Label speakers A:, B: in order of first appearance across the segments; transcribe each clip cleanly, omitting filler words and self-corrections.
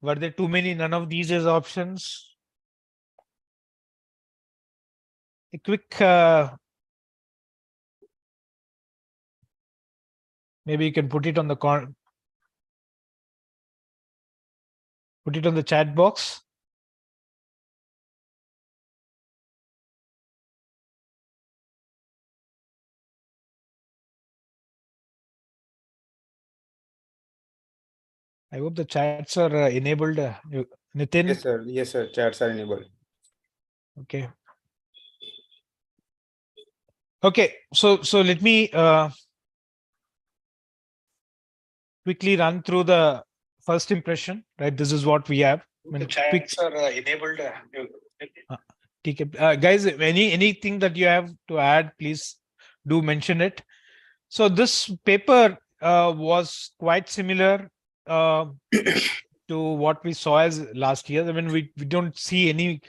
A: Were there too many none of these as options? A quick, maybe you can put it on the put it on the chat box. I hope the chats are enabled. Nitin.
B: Yes, sir. Yes, sir. Chats are enabled.
A: Okay. Okay. So let me quickly run through the first impression. Right. This is what we have.
B: The chats are enabled.
A: Guys, anything that you have to add, please do mention it. So this paper was quite similar to what we saw as last year. I mean, we don't see any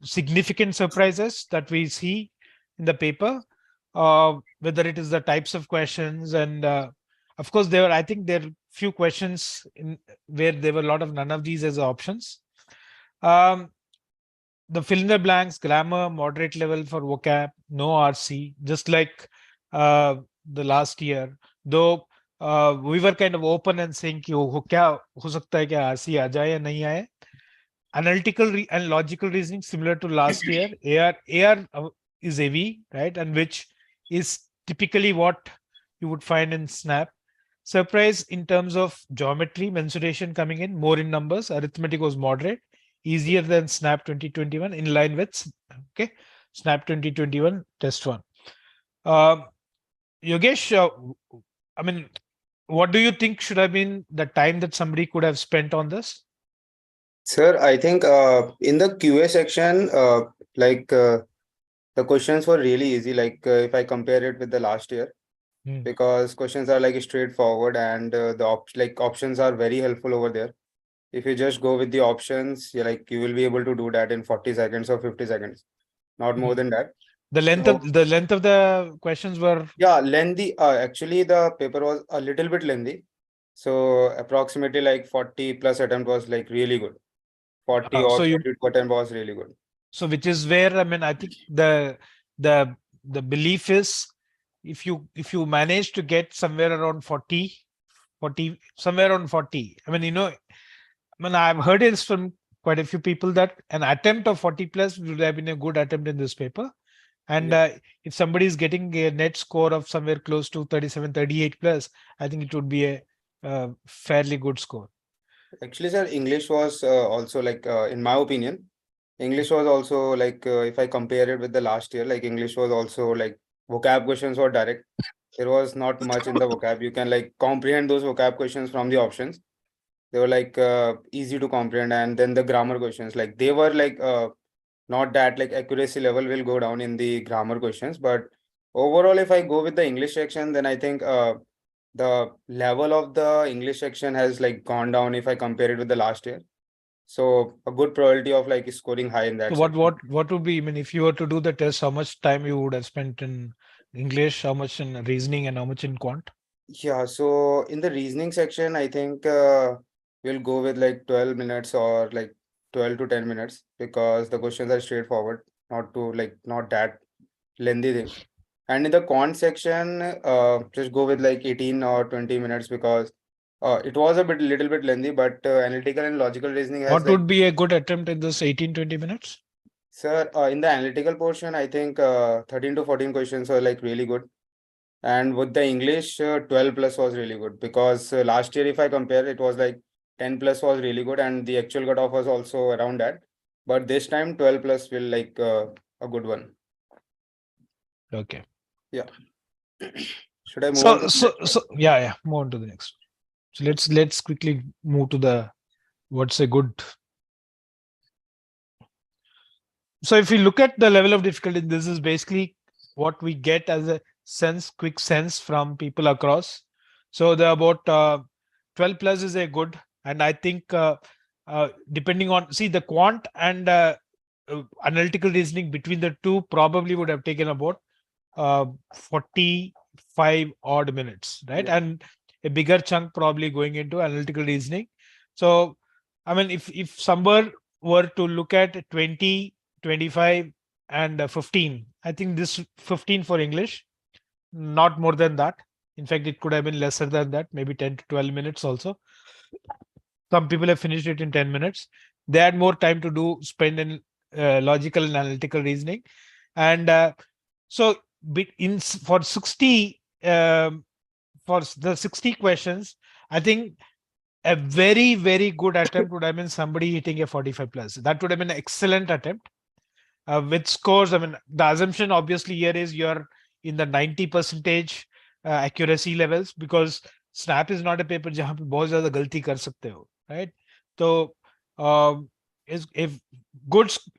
A: significant surprises that we see in the paper, whether it is the types of questions and of course I think there are few questions in where there were a lot of none of these as options. Um, the fill in the blanks, grammar, moderate level for vocab, no RC, just like the last year. Though we were kind of open and saying कि क्या हो सकता है क्या RC आ जाए या नहीं आए. Analytical and logical reasoning similar to last year. AR is AV, right? And which is typically what you would find in Snap. Surprise in terms of geometry, mensuration coming in more in numbers. Arithmetic was moderate, easier than Snap 2021, in line with Snap 2021 test one. Yogesh, I mean, what do you think should have been the time that somebody could have spent on this?
B: Sir, I think in the QA section, the questions were really easy. If I compare it with the last year, because questions are like straightforward and options are very helpful over there. If you just go with the options, you will be able to do that in 40 seconds or 50 seconds, not more than that.
A: The length of the questions were
B: lengthy. Actually, the paper was a little bit lengthy, so approximately like 40 plus attempt was like really good. 40 or 42 attempt was really good.
A: So which is where, I mean, I think the belief is if you manage to get somewhere around 40, somewhere around 40. I mean, I've heard it from quite a few people that an attempt of 40 plus would have been a good attempt in this paper. And if somebody is getting a net score of somewhere close to 37, 38 plus, I think it would be a fairly good score.
B: Actually, sir, English was also in my opinion, English was also if I compare it with the last year, like English was also like vocab questions were direct. There was not much in the vocab. You can like comprehend those vocab questions from the options. They were like easy to comprehend, and then the grammar questions, like they were like not that like accuracy level will go down in the grammar questions, but overall, if I go with the English section, then I think the level of the English section has like gone down if I compare it with the last year. So a good probability of like scoring high in that.
A: So what would be, I mean, if you were to do the test, how much time you would have spent in English, how much in reasoning, and how much in quant?
B: Yeah, so in the reasoning section, I think we'll go with like 12 minutes or like 12 to 10 minutes because the questions are straightforward, not that lengthy thing. And in the quant section, just go with like 18 or 20 minutes because it was a little bit lengthy, but analytical and logical reasoning has
A: What would be a good attempt in this 18-20 minutes?
B: Sir, in the analytical portion, I think 13 to 14 questions are like really good. And with the English, 12 plus was really good because last year, if I compare, it was like 10 plus was really good and the actual cutoff was also around that. But this time, 12 plus will like a good one.
A: Okay.
B: Yeah. Should I move on to
A: So yeah, move on to the next. So let's quickly move to the what's a good. So if we look at the level of difficulty, this is basically what we get as a quick sense from people across. So the about 12 plus is a good, and I think depending on the quant and analytical reasoning between the two probably would have taken about 45 odd minutes, right? Yeah. And a bigger chunk probably going into analytical reasoning. So I mean, if someone were to look at 20, 25, and 15, I think this 15 for English, not more than that. In fact, it could have been lesser than that, maybe 10 to 12 minutes also. Some people have finished it in 10 minutes. They had more time to do spend in logical and analytical reasoning. And so for 60, for the 60 questions, I think a very, very good attempt would have been somebody hitting a 45 plus. That would have been an excellent attempt with scores. I mean, the assumption obviously here is you're in the 90 percentage accuracy levels, because snap is not a paper जहाँ पे बहुत ज़्यादा गलती कर सकते हो, right? So is if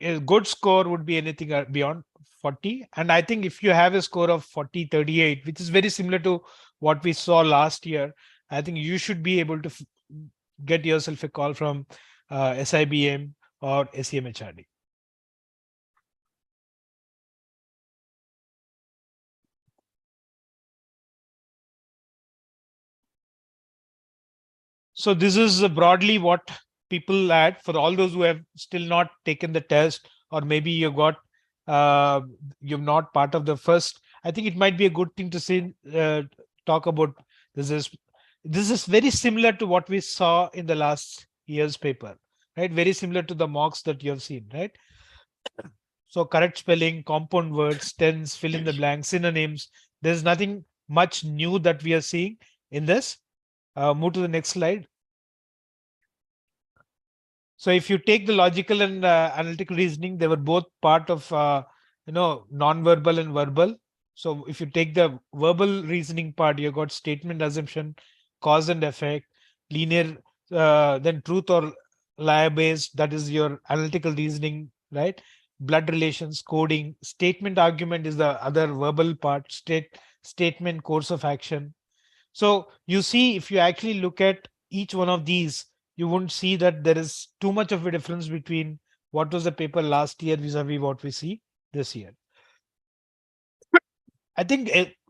A: a good score would be anything beyond 40. And I think if you have a score of 40, 38, which is very similar to what we saw last year, I think you should be able to get yourself a call from SIBM or SEMHRD. So this is broadly what people add for all those who have still not taken the test, or maybe you got you're not part of the first. I think it might be a good thing to say, talk about this is very similar to what we saw in the last year's paper, right? Very similar to the mocks that you have seen, right? So correct spelling, compound words, tense, fill in the blanks, synonyms. There's nothing much new that we are seeing in this. Move to the next slide. So if you take the logical and analytical reasoning, they were both part of non-verbal and verbal. So if you take the verbal reasoning part, you got statement assumption, cause and effect, linear, then truth or lie based. That is your analytical reasoning, right? Blood relations, coding, statement argument is the other verbal part. Statement, course of action. So you see, if you actually look at each one of these, you won't see that there is too much of a difference between what was the paper last year vis-a-vis what we see this year. I think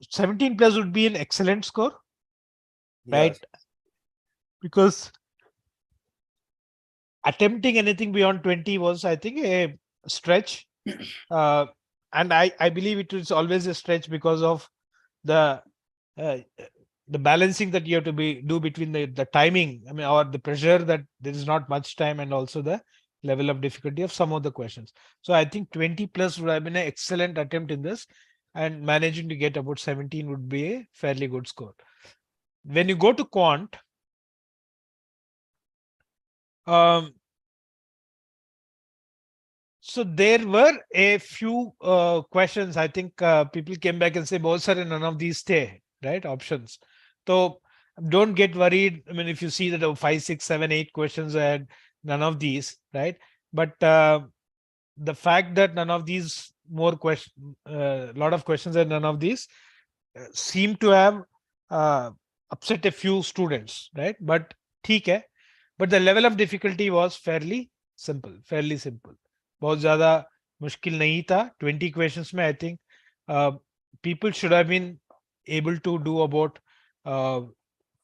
A: 17 plus would be an excellent score, right?
B: Yes.
A: Because attempting anything beyond 20 was, I think, a stretch. And I believe it is always a stretch because of the uh, the balancing that you have to do between the timing, I mean, or the pressure that there is not much time, and also the level of difficulty of some of the questions. So I think 20 plus would have been an excellent attempt in this, and managing to get about 17 would be a fairly good score. When you go to quant, so there were a few questions. I think people came back and say, "Both sir, none of these stay right options." So don't get worried. I mean, if you see that 5, 6, 7, 8 questions had none of these, right? But the fact that none of these lot of questions and none of these seem to have upset a few students, right? But ठीक है. But the level of difficulty was fairly simple. बहुत ज़्यादा मुश्किल नहीं था. 20 questions में I think people should have been able to do about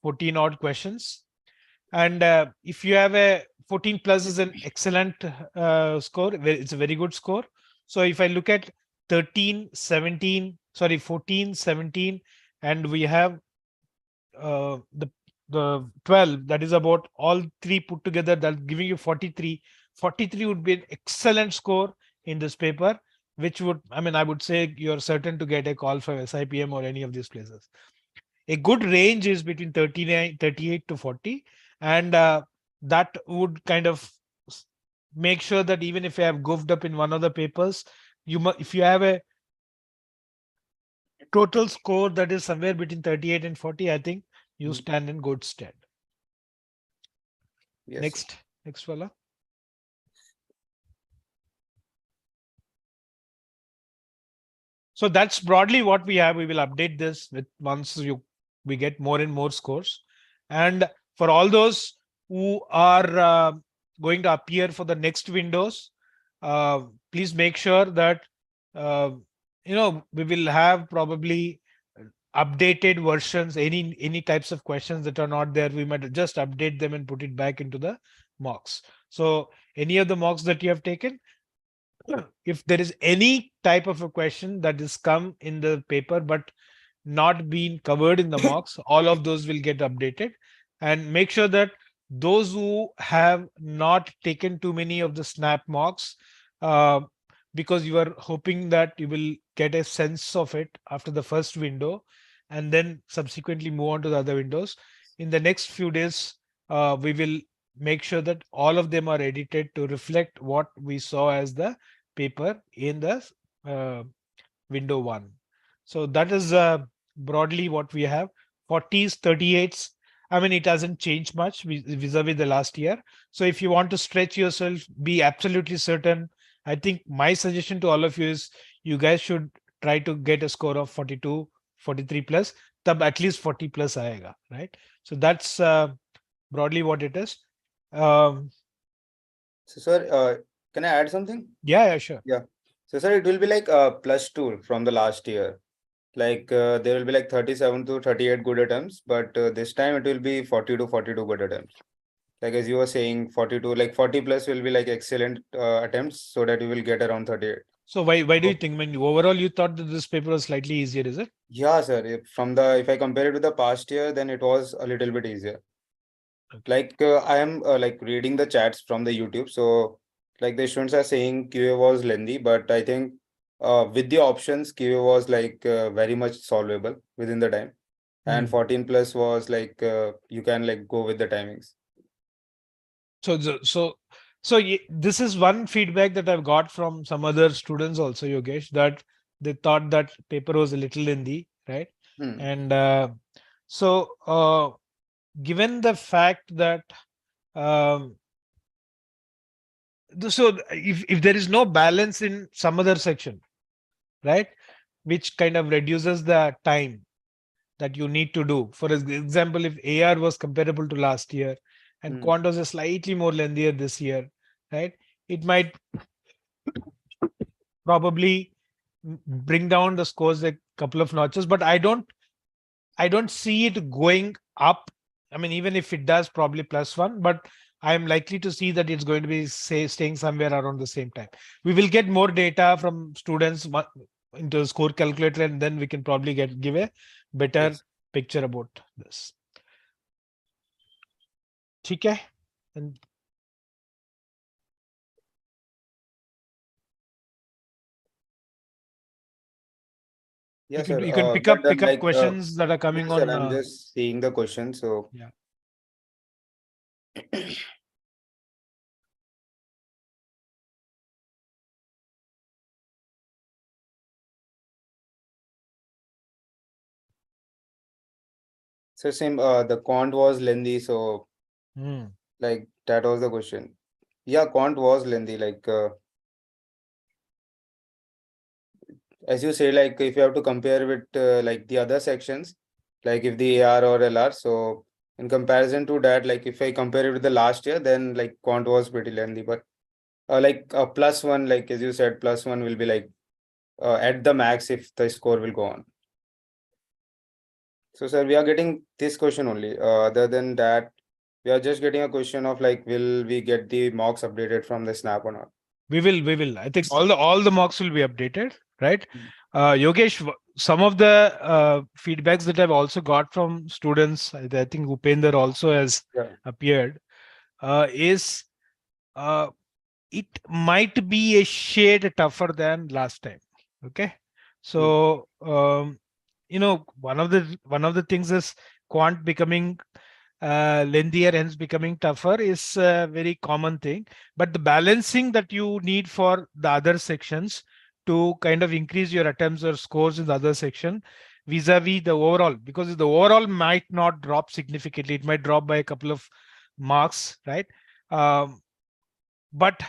A: 14 odd questions. And if you have a 14 plus is an excellent score. It's a very good score. So if I look at 13, 17, sorry, 14, 17, and we have the 12, that is about all three put together, that giving you 43. 43 would be an excellent score in this paper, which would, I mean, I would say you're certain to get a call from SIPM or any of these places. A good range is between 38 to 40, and that would kind of make sure that even if you have goofed up in one of the papers, if you have a total score that is somewhere between 38 and 40, I think you stand in good stead.
B: Yes.
A: Next fella. So that's broadly what we have. We will update this with once we get more and more scores. And for all those who are going to appear for the next windows, please make sure that we will have probably updated versions. Any types of questions that are not there, we might just update them and put it back into the mocks. So any of the mocks that you have taken, if there is any type of a question that is come in the paper but not been covered in the mocks, all of those will get updated. And make sure that those who have not taken too many of the snap mocks, uh, because you are hoping that you will get a sense of it after the first window and then subsequently move on to the other windows. In the next few days, we will make sure that all of them are edited to reflect what we saw as the paper in the uh, window one. So that is broadly what we have. 40s, 38s. I mean, it hasn't changed much vis-a-vis the last year. So if you want to stretch yourself, be absolutely certain. I think my suggestion to all of you is you guys should try to get a score of 42, 43 plus. Tab at least 40 plus aega, right? So that's broadly what it is. Um,
B: So, sir, can I add something?
A: yeah, sure.
B: Yeah. So, sir, it will be like +2 from the last year. Like there will be like 37 to 38 good attempts, but this time it will be 40 to 42 good attempts. Like as you were saying, 42, like 40 plus will be like excellent attempts, so that you will get around 38.
A: So why do you
B: So,
A: think? I mean, overall, you thought that this paper was slightly easier, is it?
B: yeah, sir. If I compare it with the past year, then it was a little bit easier.
A: Okay.
B: Like I am like reading the chats from the YouTube, so like the students are saying QA was lengthy, but I think with the options QA was like very much solvable within the time, and
A: Hmm.
B: 14 plus was like you can like go with the timings.
A: So, this is one feedback that I've got from some other students also, Yogesh, that they thought that paper was a little lengthy, right?
B: Hmm.
A: And so, given the fact that um, if there is no balance in some other section, right, which kind of reduces the time that you need to do. For example, if AR was comparable to last year and
B: Hmm.
A: quant was a slightly more lengthier this year, right? It might probably bring down the scores a couple of notches, but I don't see it going up. I mean, even if it does, probably +1, but I'm likely to see that it's going to be staying somewhere around the same time. We will get more data from students into the score calculator, and then we can probably give a better
B: Yes.
A: picture about this. ठीक है? And
B: Yeah, sir.
A: you can pick
B: But
A: up pick up
B: like
A: questions that are
B: yeah,
A: coming
B: sir.
A: on.
B: I'm just seeing the question. So
A: Yeah.
B: so same. The quant was lengthy, so
A: Hmm.
B: like that was the question. Yeah, quant was lengthy. Like as you say, like if you have to compare with like the other sections, like if the AR or LR, so in comparison to that, like if I compare it with the last year, then like quant was pretty lengthy, but like +1, like as you said, +1 will be like at the max if the score will go on. So sir, we are getting this question only. Other than that, we are just getting a question of like, will we get the mocks updated from the Snap or not?
A: We will. I think all the mocks will be updated, right?
B: Mm.
A: Yogesh, some of the feedbacks that I've also got from students, I think Upender also has
B: Yeah.
A: appeared, is uh, it might be a shade tougher than last time. Okay,
B: Mm.
A: so one of the things is quant becoming lengthier, hence becoming tougher, is a very common thing. But the balancing that you need for the other sections to kind of increase your attempts or scores in the other section vis-a-vis the overall, because the overall might not drop significantly, it might drop by a couple of marks, right? um, but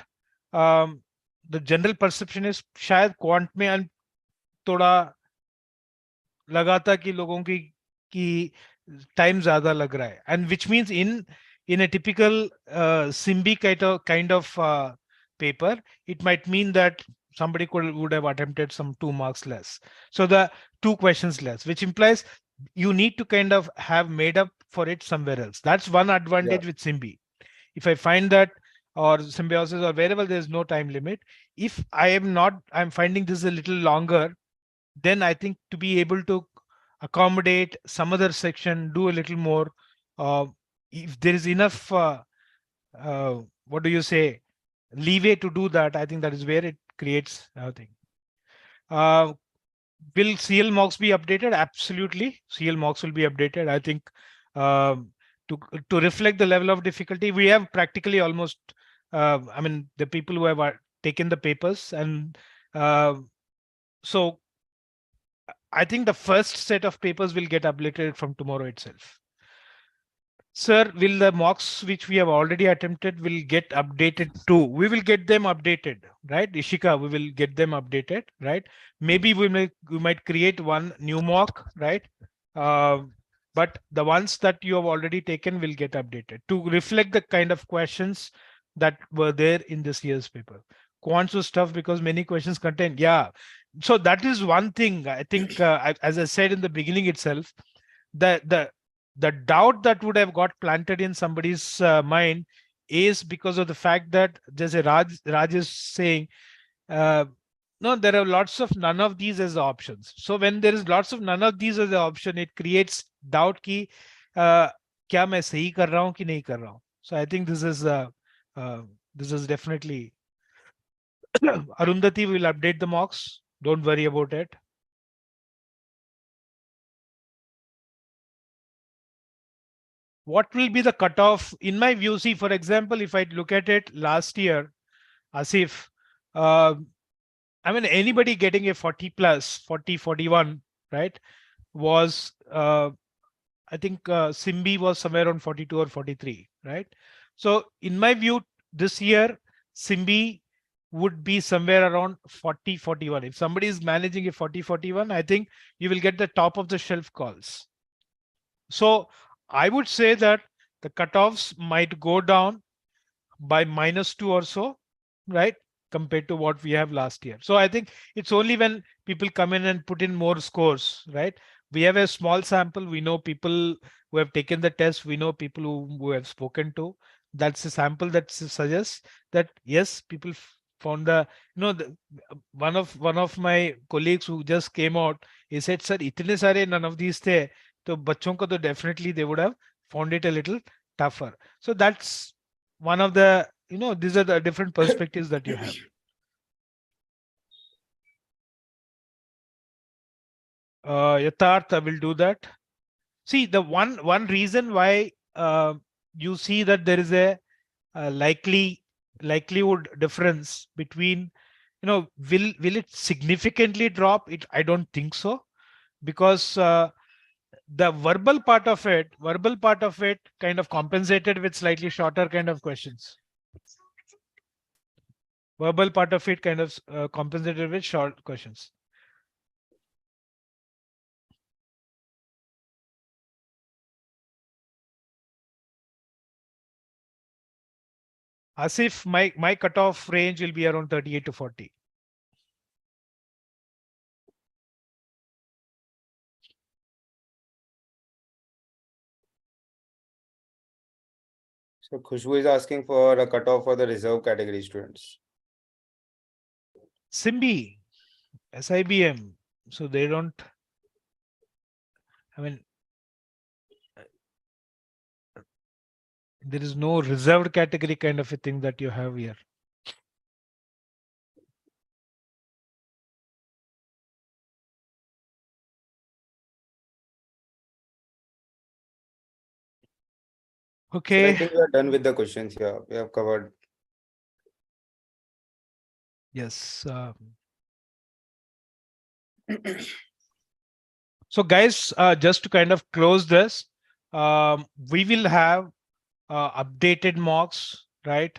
A: um, the general perception is शायद quant में थोड़ा लगा था कि लोगों की time ज्यादा लग रहा है, and which means in a typical simbi kind of paper, it might mean that somebody would have attempted some 2 marks less, so the 2 questions less, which implies you need to kind of have made up for it somewhere else. That's one
B: Yeah.
A: advantage with simbi. If I find that, or Symbiosis, or wherever there's no time limit, if I'm finding this a little longer, then I think to be able to accommodate some other section, do a little more. Uh, if there is enough, what do you say, leeway to do that, I think that is where it creates a thing. Uh, will CL mocks be updated? Absolutely, CL mocks will be updated. I think um, to reflect the level of difficulty, we have practically almost. I mean, the people who have taken the papers, and uh, so I think the first set of papers will get updated from tomorrow itself. Sir, will the mocks which we have already attempted will get updated too? We will get them updated, right? Ishika, we will get them updated, right? Maybe we might create one new mock, right? Uh, but the ones that you have already taken will get updated to reflect the kind of questions that were there in this year's paper. Quants was tough because many questions contain, yeah. So that is one thing. I think, as I said in the beginning itself, the the the doubt that would have got planted in somebody's mind is because of the fact that there's a Raj is saying, uh, no, there are lots of none of these as the options. So when there is lots of none of these as the option, it creates doubt ki क्या मैं सही कर रहा हूँ कि नहीं कर रहा हूँ. So I think this is definitely Arundhati will update the mocks. Don't worry about it. What will be the cutoff? In my view, see, for example, if I look at it last year, Asif, uh, I mean, anybody getting a 40 plus, 40, 41, right, was, I think Simbi was somewhere on 42 or 43, right? So in my view, this year, Simbi would be somewhere around 40, 41. If somebody is managing a 40, 41, I think you will get the top of the shelf calls. So I would say that the cutoffs might go down by -2 or so, right? Compared to what we have last year. So I think it's only when people come in and put in more scores, right? We have a small sample. We know people who have taken the test. We know people who have spoken to. That's a sample that suggests that yes, people found the, one of my colleagues who just came out, he said, sir, itne sare none of these the, तो बच्चों को तो definitely they would have found it a little tougher. So that's one of the, these are the different perspectives that you have. Yatharth, I will do that. See, the one reason why you see that there is a likelihood difference between, will it significantly drop? I don't think so, because the verbal part of it kind of compensated with slightly shorter kind of questions. Verbal part of it kind of compensated with short questions. Asif, my cutoff range will be around 38 to 40.
B: So Khushbu is asking for a cutoff for the reserve category students.
A: Simbi, SIBM. So they don't, I mean, there is no reserved category kind of a thing that you have here. Okay.
B: So I think we are done with the questions here. We have covered.
A: Yes. So guys, just to kind of close this, we will have updated mocks, right?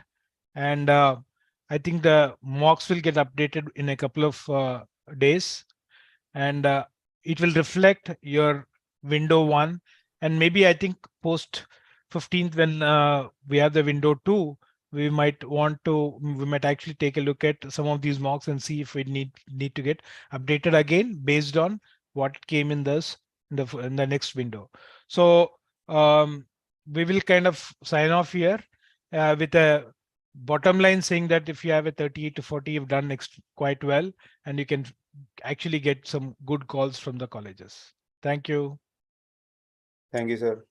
A: And I think the mocks will get updated in a couple of days, and it will reflect your window 1, and maybe I think post 15th, when we have the window 2, we might actually take a look at some of these mocks and see if we need to get updated again based on what came in the next window. So we will kind of sign off here, with a bottom line saying that if you have a 38 to 40, you've done quite well, and you can actually get some good calls from the colleges. Thank you.
B: Thank you, sir.